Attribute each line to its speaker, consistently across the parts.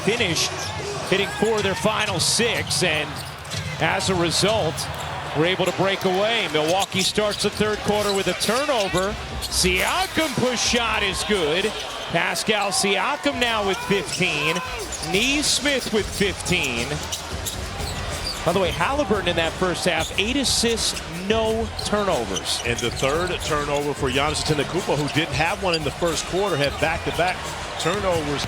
Speaker 1: finished hitting 4 of their final 6, and as a result, we're able to break away. Milwaukee starts the third quarter with a turnover. Siakam push shot is good. Pascal Siakam now with 15. Neesmith with 15. By the way, Halliburton in that first half, 8 assists, no turnovers.
Speaker 2: And the third turnover for Giannis Antetokounmpo, who didn't have one in the first quarter, had back-to-back turnovers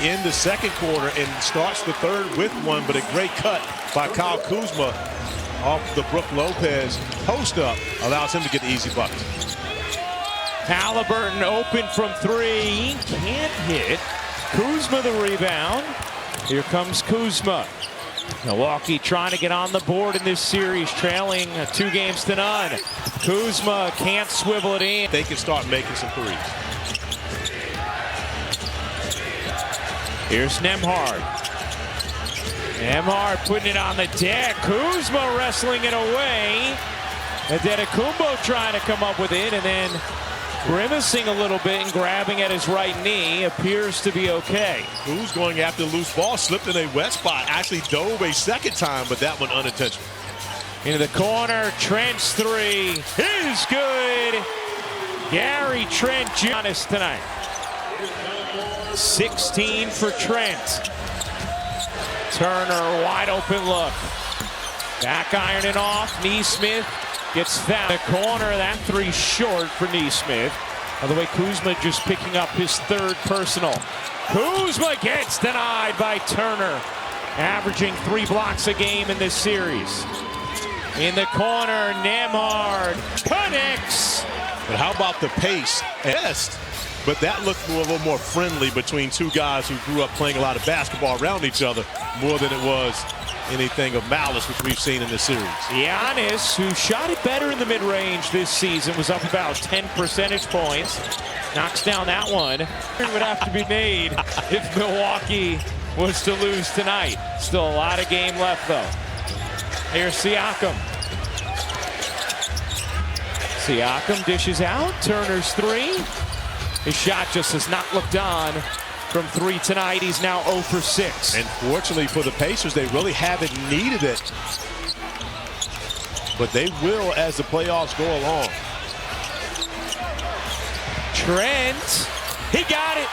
Speaker 2: in the second quarter and starts the third with one, but a great cut by Kyle Kuzma off the Brook Lopez post-up allows him to get the easy bucket.
Speaker 1: Halliburton open from 3, can't hit. Kuzma the rebound. Here comes Kuzma. Milwaukee trying to get on the board in this series, trailing 2-0. Kuzma can't swivel it in.
Speaker 2: They can start making some threes.
Speaker 1: Here's Nembhard. Nembhard putting it on the deck. Kuzma wrestling it away. Antetokounmpo trying to come up with it, and then grimacing a little bit and grabbing at his right knee. Appears to be okay.
Speaker 2: Who's going after the loose ball, slipped in a wet spot, actually dove a second time, but that one unintentional.
Speaker 1: Into the corner, Trent's 3 is good. Gary Trent Giannis tonight. 16 for Trent. Turner, wide open look. Back ironing off, Neesmith gets fouled. The corner, that 3 short for Neesmith. By the way, Kuzma just picking up his 3rd personal. Kuzma gets denied by Turner, averaging 3 blocks a game in this series. In the corner, Nembhard connects.
Speaker 2: But how about the pace? Best, but that looked a little more friendly between two guys who grew up playing a lot of basketball around each other more than it was anything of malice, which we've seen in this series.
Speaker 1: Giannis, who shot it better in the mid-range this season, was up about 10 percentage points. Knocks down that one. It would have to be made if Milwaukee was to lose tonight. Still a lot of game left, though. Here's Siakam. Siakam dishes out. Turner's 3. His shot just has not looked on from 3 tonight. He's now 0 for 6.
Speaker 2: And fortunately for the Pacers, they really haven't needed it. But they will as the playoffs go along.
Speaker 1: Trent, he got it.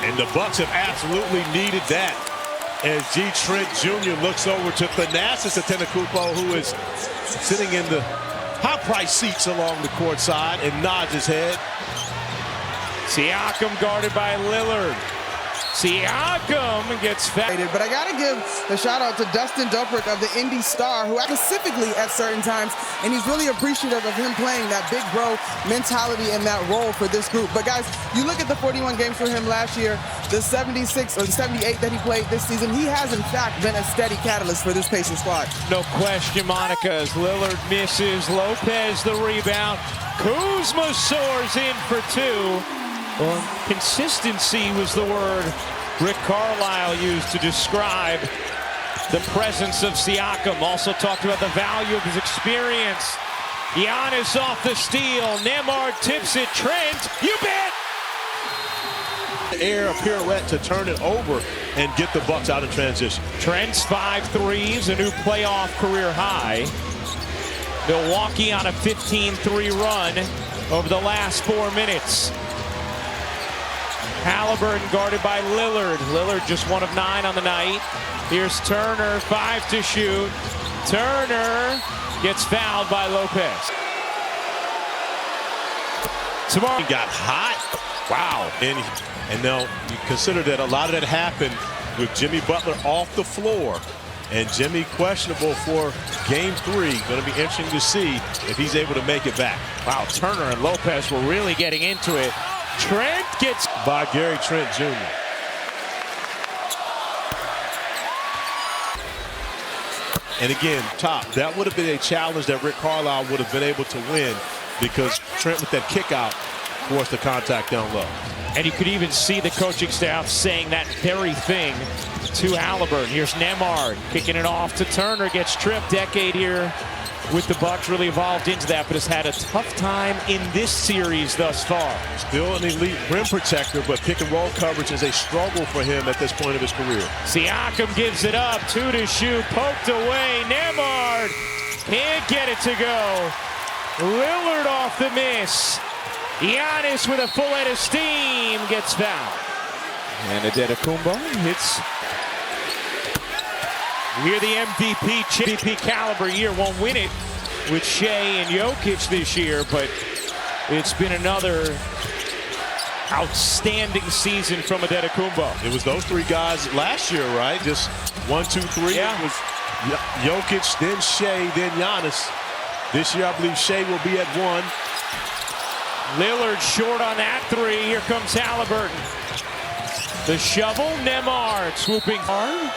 Speaker 2: And the Bucks have absolutely needed that. As G. Trent Jr. looks over to Thanasis Antetokounmpo, who is sitting in the high-priced seats along the court side, and nods his head.
Speaker 1: Siakam guarded by Lillard. Siakam gets fouled.
Speaker 3: But I got to give a shout out to Dustin Dobrick of the Indy Star, who specifically at certain times, and he's really appreciative of him playing that big bro mentality and that role for this group. But guys, you look at the 41 games for him last year, the 76 or the 78 that he played this season, he has in fact been a steady catalyst for this Pacers squad.
Speaker 1: No question, Monica, as Lillard misses. Lopez the rebound. Kuzma soars in for 2. Well, consistency was the word Rick Carlisle used to describe the presence of Siakam. Also talked about the value of his experience. Giannis off the steal. Nembhard tips it. Trent, you bet!
Speaker 2: Air a pirouette to turn it over and get the Bucks out in transition.
Speaker 1: Trent's 5 threes, a new playoff career high. Milwaukee on a 15-3 run over the last 4 minutes. Halliburton guarded by Lillard. Lillard just 1 of 9 on the night. Here's Turner, 5 to shoot. Turner gets fouled by Lopez.
Speaker 2: Tomorrow he got hot. Wow. And now you consider that a lot of that happened with Jimmy Butler off the floor. And Jimmy questionable for game 3. Going to be interesting to see if he's able to make it back.
Speaker 1: Wow, Turner and Lopez were really getting into it. Trent gets
Speaker 2: by Gary Trent Jr. And again, that would have been a challenge that Rick Carlisle would have been able to win, because Trent with that kick out forced the contact down low.
Speaker 1: And you could even see the coaching staff saying that very thing to Halliburton. Here's Nembhard kicking it off to Turner, gets tripped. Decade here with the Bucks, really evolved into that, but has had a tough time in this series thus far.
Speaker 2: Still an elite rim protector, but pick and roll coverage is a struggle for him at this point of his career.
Speaker 1: Siakam gives it up, 2 to shoot, poked away. Nembhard can't get it to go. Lillard off the miss. Giannis with a full head of steam gets fouled. And Antetokounmpo hits. We're the MVP caliber year. Won't win it with Shea and Jokic this year, but it's been another outstanding season from Antetokounmpo.
Speaker 2: It was those 3 guys last year, right? Just 1, 2, 3.
Speaker 1: Yeah.
Speaker 2: It was Jokic, then Shea, then Giannis. This year, I believe Shea will be at 1.
Speaker 1: Lillard short on that 3. Here comes Halliburton. The shovel, Nembhard swooping hard.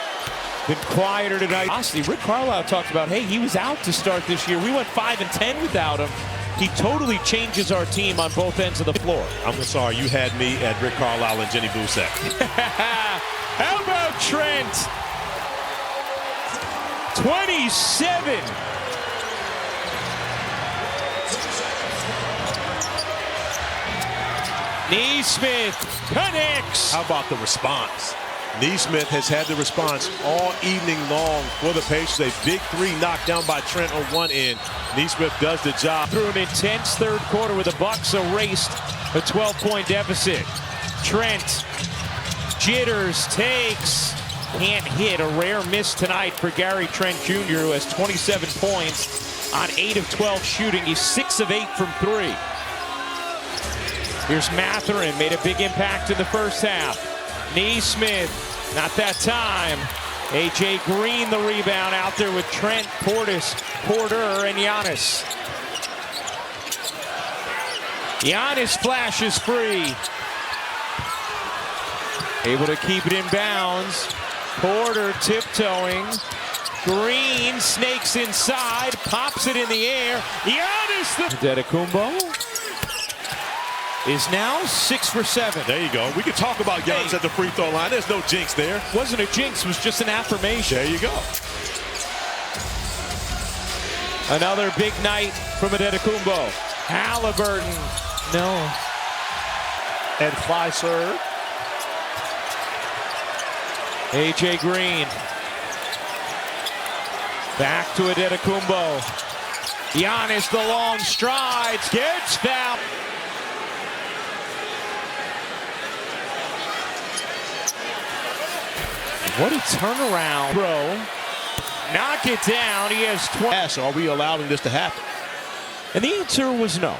Speaker 1: Been quieter tonight. Honestly, Rick Carlisle talked about, hey, he was out to start this year. We went 5 and 10 without him. He totally changes our team on both ends of the floor.
Speaker 2: I'm sorry, you had me at Rick Carlisle and Jenny Boucek.
Speaker 1: How about Trent? 27. Nesmith connects.
Speaker 2: How about the response? Nesmith has had the response all evening long for the Pacers. A big 3 knocked down by Trent on one end. Nesmith does the job.
Speaker 1: Through an intense third quarter with the Bucks erased a 12-point deficit. Trent jitters, takes, can't hit. A rare miss tonight for Gary Trent Jr., who has 27 points on 8 of 12 shooting. He's 6 of 8 from 3. Here's Mathurin, made a big impact in the first half. Nesmith, not that time. A.J. Green the rebound out there with Trent, Porter, and Giannis. Giannis flashes free. Able to keep it in bounds. Porter tiptoeing. Green snakes inside, pops it in the air. Giannis the Antetokounmpo is now 6 for 7.
Speaker 2: There you go. We can talk about Giannis at the free throw line. There's no jinx there.
Speaker 1: Wasn't a jinx, it was just an affirmation.
Speaker 2: There you go.
Speaker 1: Another big night from Antetokounmpo. Halliburton, no.
Speaker 2: And fly serve.
Speaker 1: A.J. Green. Back to Antetokounmpo. Giannis, the long strides, gets fouled. What a turnaround, bro. Knock it down. He has 20.
Speaker 2: Are we allowing this to happen?
Speaker 1: And the answer was no.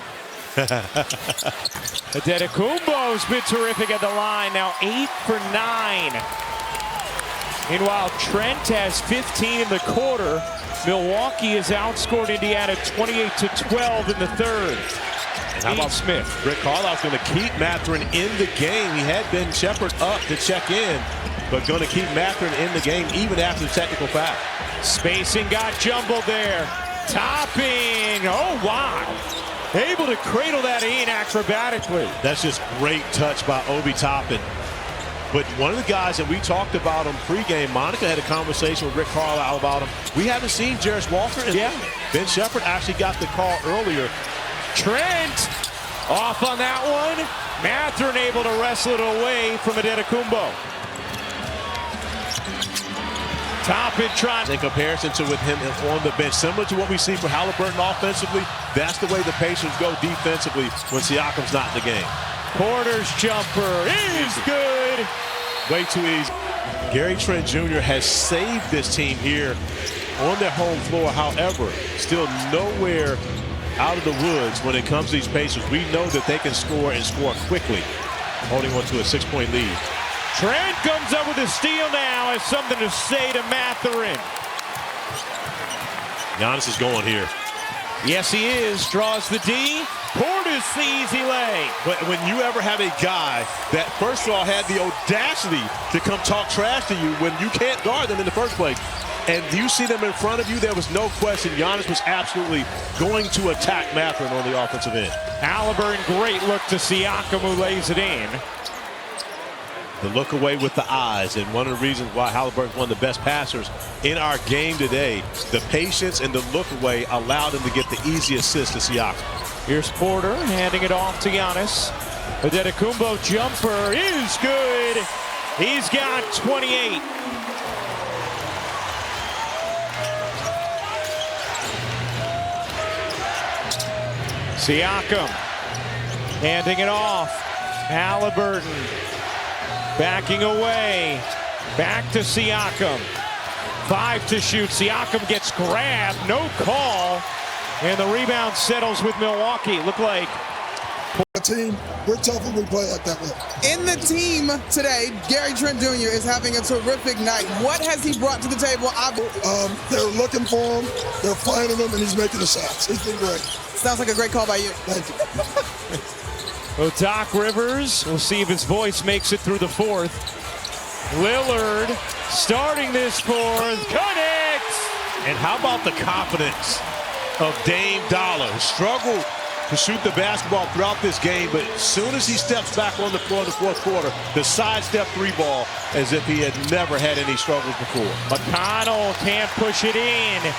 Speaker 1: Antetokounmpo's been terrific at the line. Now 8 for 9. Meanwhile, Trent has 15 in the quarter. Milwaukee has outscored Indiana 28-12 in the third.
Speaker 2: And how about
Speaker 1: Smith?
Speaker 2: Rick Carlisle's going to keep Mathurin in the game. He had Ben Shepherd up to check in, but going to keep Mathurin in the game even after the technical foul.
Speaker 1: Spacing got jumbled there. Topping. Oh, wow. Able to cradle that in acrobatically.
Speaker 2: That's just great touch by Obi Toppin. But one of the guys that we talked about on pregame, Monica had a conversation with Rick Carlisle about him. We haven't seen Jarris Walker. And Ben Shepherd actually got the call earlier.
Speaker 1: Trent off on that one. Mathurin able to wrestle it away from Antetokounmpo. Toppin trying.
Speaker 2: In comparison to with him on the bench, similar to what we see for Halliburton offensively, that's the way the Pacers go defensively when Siakam's not in the game.
Speaker 1: Porter's jumper is good.
Speaker 2: Way too easy. Gary Trent Jr. has saved this team here on their home floor. However, still nowhere out of the woods when it comes to these Pacers. We know that they can score and score quickly, holding on to a 6-point lead.
Speaker 1: Trent comes up with a steal now, has something to say to Mathurin.
Speaker 2: Giannis is going here.
Speaker 1: Yes, he is. Draws the D. Porter's the easy lay.
Speaker 2: But when you ever have a guy that, first of all, had the audacity to come talk trash to you when you can't guard them in the first place, and you see them in front of you, there was no question Giannis was absolutely going to attack Mathurin on the offensive end.
Speaker 1: Halliburton, great look to Siakam, who lays it in.
Speaker 2: The look away with the eyes, and one of the reasons why Halliburton's one of the best passers in our game today, the patience and the look away allowed him to get the easy assist to Siakam.
Speaker 1: Here's Porter handing it off to Giannis. The Antetokounmpo jumper is good. He's got 28. Siakam handing it off. Halliburton backing away. Back to Siakam. 5 to shoot. Siakam gets grabbed. No call. And the rebound settles with Milwaukee. Look like
Speaker 4: a team, we're tough when we play like that way.
Speaker 3: In the team today, Gary Trent Jr. is having a terrific night. What has he brought to the table?
Speaker 4: They're looking for him, they're finding him, and he's making the shots. He's been great.
Speaker 3: Sounds like a great call by you.
Speaker 4: Thank you.
Speaker 1: Well, Doc Rivers, we'll see if his voice makes it through the fourth. Lillard starting this fourth, connects!
Speaker 2: And how about the confidence of Dame Dollar? Struggled to shoot the basketball throughout this game, but as soon as he steps back on the floor in the fourth quarter, the sidestep three ball as if he had never had any struggles before.
Speaker 1: McConnell can't push it in.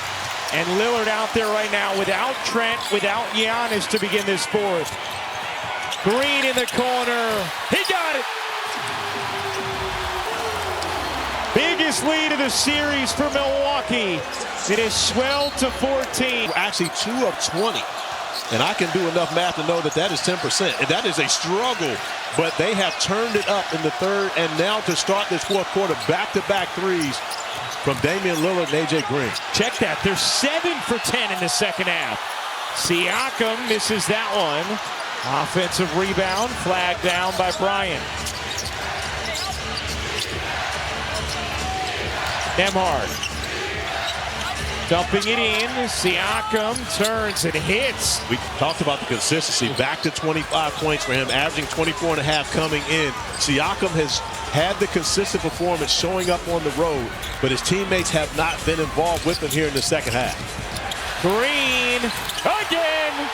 Speaker 1: And Lillard out there right now without Trent, without Giannis to begin this fourth. Green in the corner. He got it. Biggest lead of the series for Milwaukee. It is swelled to 14.
Speaker 2: Actually 2 of 20. And I can do enough math to know that that is 10%. And that is a struggle. But they have turned it up in the third. And now to start this fourth quarter, back-to-back threes from Damian Lillard and A.J. Green.
Speaker 1: Check that. They're 7 for 10 in the second half. Siakam misses that one. Offensive rebound, flagged down by Bryant. Nembhard dumping it in. Siakam turns and hits.
Speaker 2: We talked about the consistency. Back to 25 points for him, averaging 24.5 coming in. Siakam has had the consistent performance showing up on the road, but his teammates have not been involved with him here in the second half.
Speaker 1: Green again.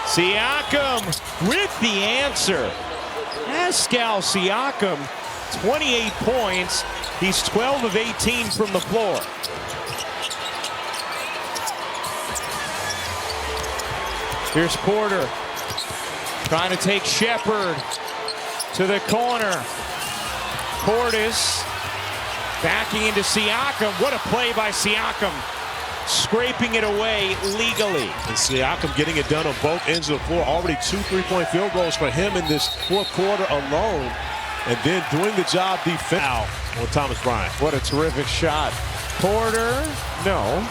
Speaker 1: Siakam with the answer. Pascal Siakam, 28 points. He's 12 of 18 from the floor. Here's Porter trying to take Shepherd to the corner. Portis backing into Siakam. What a play by Siakam. Scraping it away legally.
Speaker 2: And Siakam getting it done on both ends of the floor. Already 2 3-point field goals for him in this fourth quarter alone. And then doing the job defense on Thomas Bryant.
Speaker 1: What a terrific shot. Porter, no,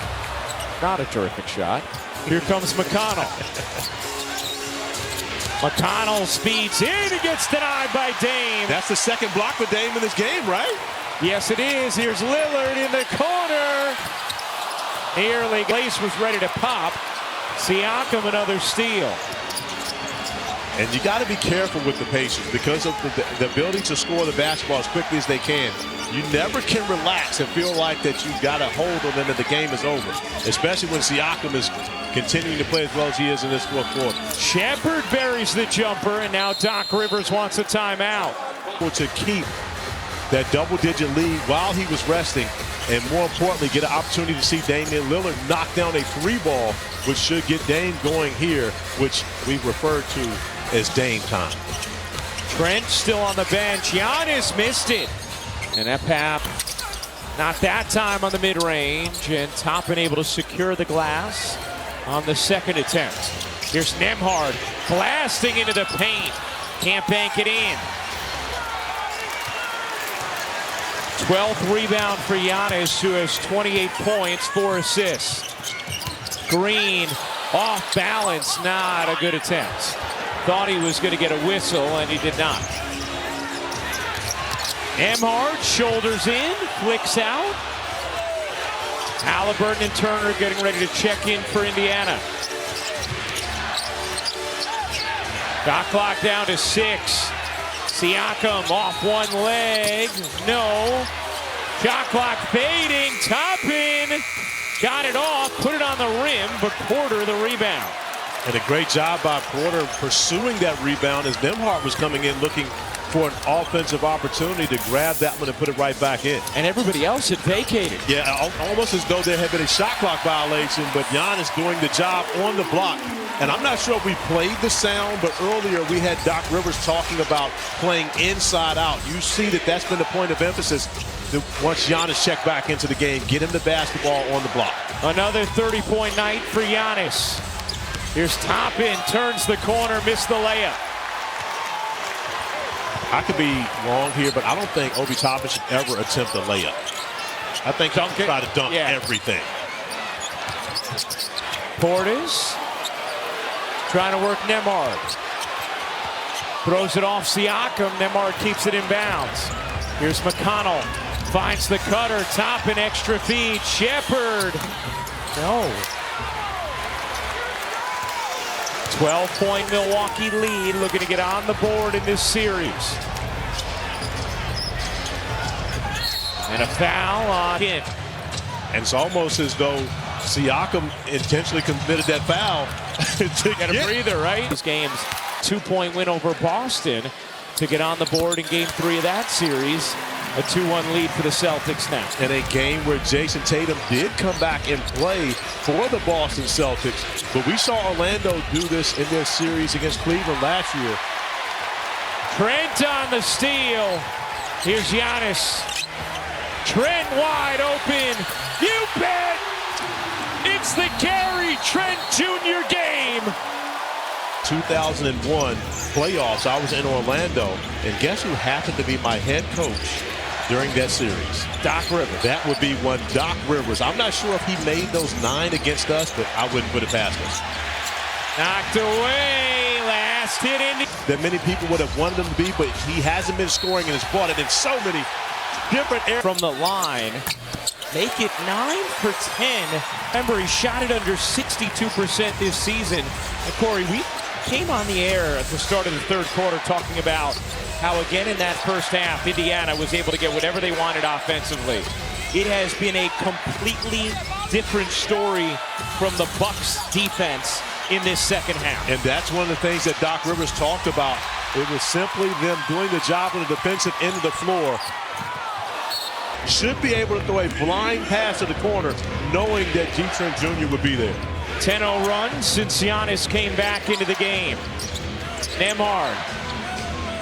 Speaker 1: not a terrific shot. Here comes McConnell. McConnell speeds in and gets denied by Dame.
Speaker 2: That's the second block for Dame in this game, right?
Speaker 1: Yes, it is. Here's Lillard in the corner. Nearly, Glace was ready to pop. Siakam, another steal.
Speaker 2: And you got to be careful with the Pacers because of the ability to score the basketball as quickly as they can. You never can relax and feel like that you've got a hold on them and the game is over, especially when Siakam is continuing to play as well as he is in this fourth quarter.
Speaker 1: Shepherd buries the jumper, and now Doc Rivers wants a timeout.
Speaker 2: To keep that double-digit lead while he was resting, and more importantly, get an opportunity to see Damian Lillard knock down a three ball, which should get Dame going here, which we refer to as Dame time.
Speaker 1: Trent still on the bench. Giannis missed it. And Epap, not that time on the mid-range, and Toppin able to secure the glass on the second attempt. Here's Nembhard blasting into the paint. Can't bank it in. 12th rebound for Giannis, who has 28 points, 4 assists. Green off balance, not a good attempt. Thought he was going to get a whistle, and he did not. Nembhard shoulders in, flicks out. Halliburton and Turner getting ready to check in for Indiana. Shot clock down to 6. Siakam off one leg. No. Shot clock fading. Toppin got it off, put it on the rim, but Porter the rebound.
Speaker 2: And a great job by Porter pursuing that rebound as Nembhard was coming in looking for an offensive opportunity to grab that one and put it right back in.
Speaker 1: And everybody else had vacated.
Speaker 2: Yeah, almost as though there had been a shot clock violation, but Giannis doing the job on the block. And I'm not sure if we played the sound, but earlier we had Doc Rivers talking about playing inside out. You see that that's been the point of emphasis once Giannis checked back into the game. Get him the basketball on the block.
Speaker 1: Another 30-point night for Giannis. Here's Toppin, turns the corner, missed the layup.
Speaker 2: I could be wrong here, but I don't think Obi Toppin should ever attempt a layup. I think he'll try to dunk everything.
Speaker 1: Portis trying to work Nembhard. Throws it off Siakam. Nembhard keeps it in bounds. Here's McConnell. Finds the cutter. Toppin extra feed. Shepherd. No. 12-point Milwaukee lead, looking to get on the board in this series. And a foul on Kent.
Speaker 2: And it's almost as though Siakam intentionally committed that foul. to
Speaker 1: Get a breather, right? This game's 2-point win over Boston to get on the board in Game 3 of that series. A 2-1 lead for the Celtics now.
Speaker 2: In a game where Jason Tatum did come back and play for the Boston Celtics. But we saw Orlando do this in their series against Cleveland last year.
Speaker 1: Trent on the steal. Here's Giannis. Trent wide open. You bet! It's the Gary Trent Jr. game.
Speaker 2: 2001 playoffs, I was in Orlando. And guess who happened to be my head coach during that series?
Speaker 1: Doc Rivers.
Speaker 2: That would be one Doc Rivers. I'm not sure if he made those 9 against us, but I wouldn't put it past us.
Speaker 1: Knocked away. Last hit in.
Speaker 2: That many people would have wanted him to be, but he hasn't been scoring and has brought it in so many different areas.
Speaker 1: From the line. Make it 9 for 10. Remember, he shot it under 62% this season. And Corey, we came on the air at the start of the third quarter talking about how, again, in that first half, Indiana was able to get whatever they wanted offensively. It has been a completely different story from the Bucks defense in this second half.
Speaker 2: And that's one of the things that Doc Rivers talked about. It was simply them doing the job on the defensive end of the floor. Should be able to throw a blind pass to the corner, knowing that G. Trent Jr. would be there.
Speaker 1: 10-0 run since Giannis came back into the game. Nembhard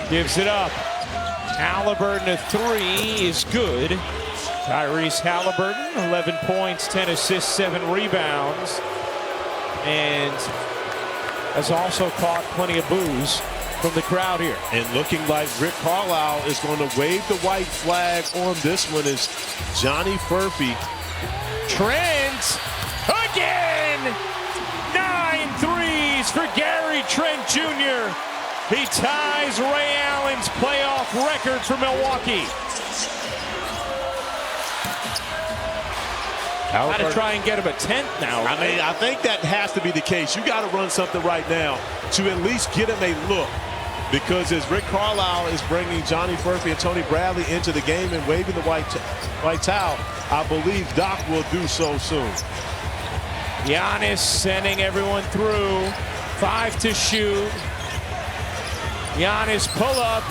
Speaker 1: gives it up. Halliburton, a 3 is good. Tyrese Halliburton, 11 points, 10 assists, 7 rebounds. And has also caught plenty of boos from the crowd here.
Speaker 2: And looking like Rick Carlisle is going to wave the white flag on this one is Johnny Furphy.
Speaker 1: Trent again! 9 threes for Gary Trent Jr. He ties Ray Allen's playoff record for Milwaukee. Got to try and get him a 10th now.
Speaker 2: I mean, I think that has to be the case. You got to run something right now to at least get him a look. Because as Rick Carlisle is bringing Johnny Furphy and Tony Bradley into the game and waving the white towel, I believe Doc will do so soon.
Speaker 1: Giannis sending everyone through. 5 to shoot. Giannis pull up.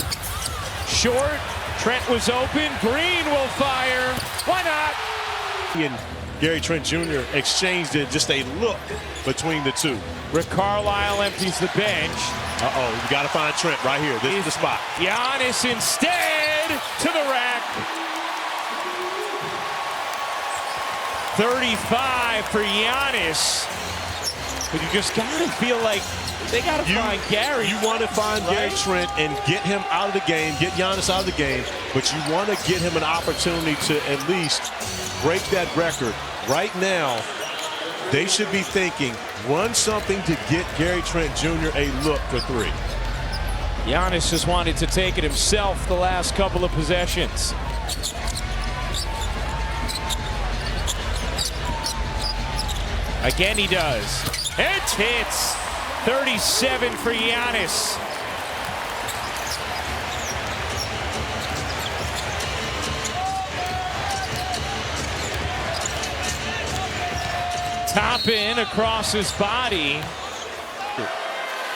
Speaker 1: Short. Trent was open. Green will fire. Why not?
Speaker 2: And Gary Trent Jr. exchanged it, just a look between the two.
Speaker 1: Rick Carlisle empties the bench.
Speaker 2: Uh-oh, you got to find Trent right here. This is the spot.
Speaker 1: Giannis instead to the rack. 35 for Giannis. But you just got to feel like they got to find Gary.
Speaker 2: You want to find Gary Trent and get him out of the game, get Giannis out of the game, but you want to get him an opportunity to at least break that record. Right now, they should be thinking, run something to get Gary Trent Jr. a look for 3.
Speaker 1: Giannis just wanted to take it himself the last couple of possessions. Again he does. It hits. 37 for Giannis. Toppin across his body.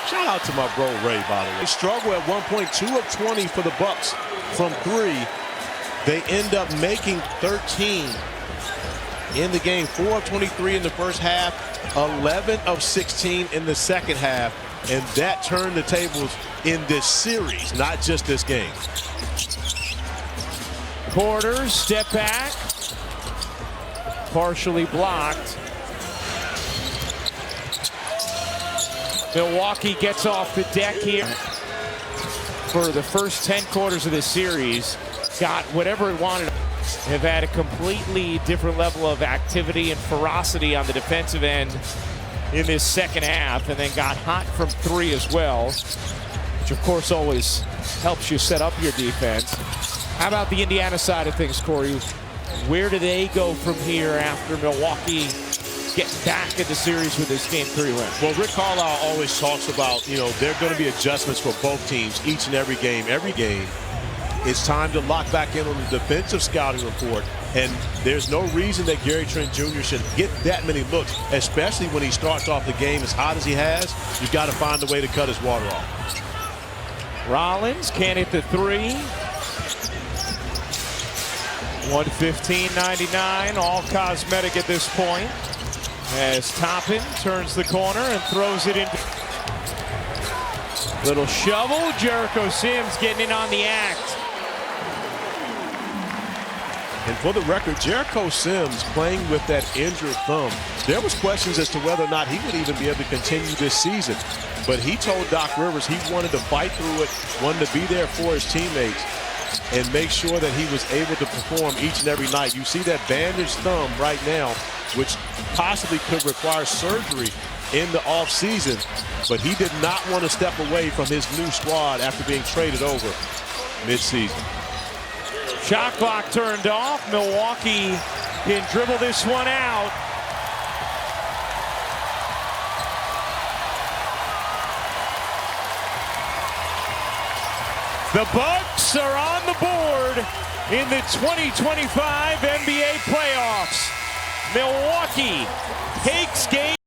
Speaker 2: Shout out to my bro Ray, by the way. They struggle at one point, 2 of 20 for the Bucks from 3. They end up making 13 in the game. 4 of 23 in the first half, 11 of 16 in the second half. And that turned the tables in this series, not just this game.
Speaker 1: Porter, step back. Partially blocked. Milwaukee gets off the deck here. For the first 10 quarters of this series, got whatever it wanted. Have had a completely different level of activity and ferocity on the defensive end in this second half, and then got hot from 3 as well, which of course always helps you set up your defense. How about the Indiana side of things, Corey? Where do they go from here after Milwaukee gets back in the series with this Game 3 win?
Speaker 2: Well, Rick Carlisle always talks about, there are going to be adjustments for both teams each and every game. Every game, it's time to lock back in on the defensive scouting report. And there's no reason that Gary Trent Jr. should get that many looks, especially when he starts off the game as hot as he has. You've got to find a way to cut his water off.
Speaker 1: Rollins can't hit the 3. 115.99, all cosmetic at this point. As Toppin turns the corner and throws it into. Little shovel, Jericho Sims getting in on the act.
Speaker 2: And for the record, Jericho Sims playing with that injured thumb. There was questions as to whether or not he would even be able to continue this season. But he told Doc Rivers he wanted to fight through it, wanted to be there for his teammates, and make sure that he was able to perform each and every night. You see that bandaged thumb right now, which possibly could require surgery in the offseason. But he did not want to step away from his new squad after being traded over midseason.
Speaker 1: Shot clock turned off. Milwaukee can dribble this one out. The Bucks are on the board in the 2025 NBA playoffs. Milwaukee takes game.